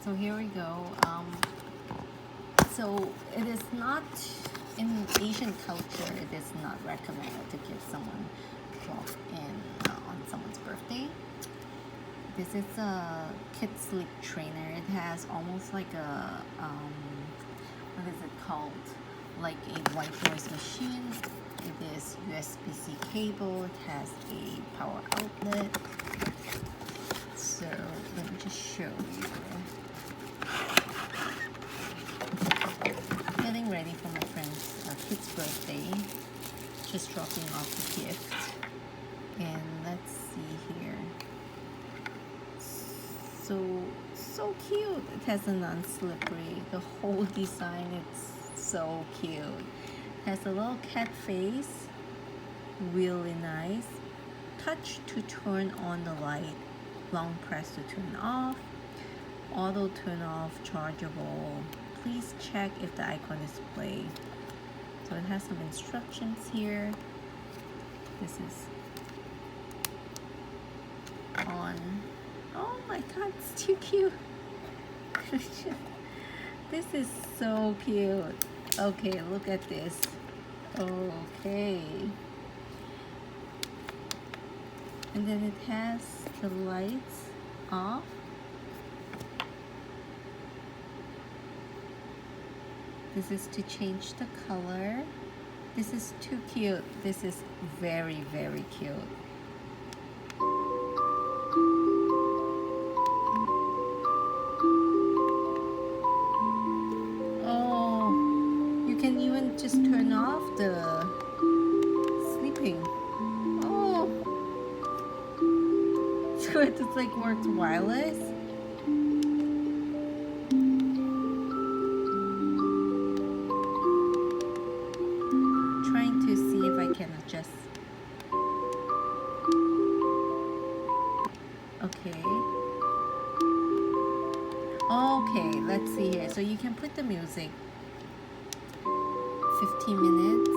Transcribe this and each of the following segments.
So here we go. So it is not, in Asian culture, it is not recommended to give someone cloth on someone's birthday. This is a kid sleep trainer. It has almost like a what is it called? Like a white noise machine. It is USB-C cable. It has a power outlet. So let me just show you. Getting ready for my friend's kid's birthday. Just dropping off the gift. And let's see here. So cute. It has a non-slippery. The whole design, it's so cute. It has a little cat face. Really nice. Touch to turn on the light. Long press to turn off. Auto turn off, chargeable. Please check if the icon is displayed. So it has some instructions here. This is on. Oh my god, it's too cute. This is so cute. Okay, look at this. Okay. And then it has the lights off. This is to change the color. This is too cute. This is very, very cute. Oh, you can even just turn off the sleeping. Oh, so it just like works wireless. Trying to see if I can adjust. Okay. Okay, let's see here. So you can put the music 15 minutes,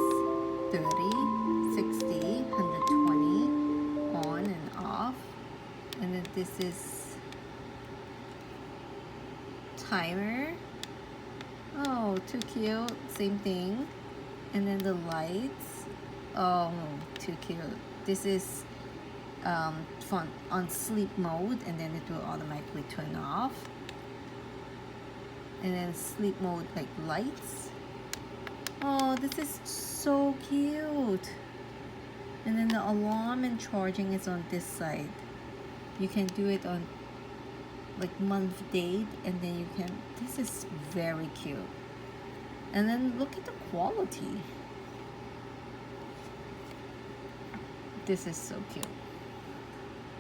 30, 60, 120, on and off. And then this is timer. Oh, too cute. Same thing. And then the lights. Oh, too cute. This is fun on sleep mode, and then it will automatically turn off. And then sleep mode, like lights. Oh, this is so cute. And then the alarm and charging is on this side. You can do it on like month, date, and then you can, this is very cute. And then look at the quality. This is so cute.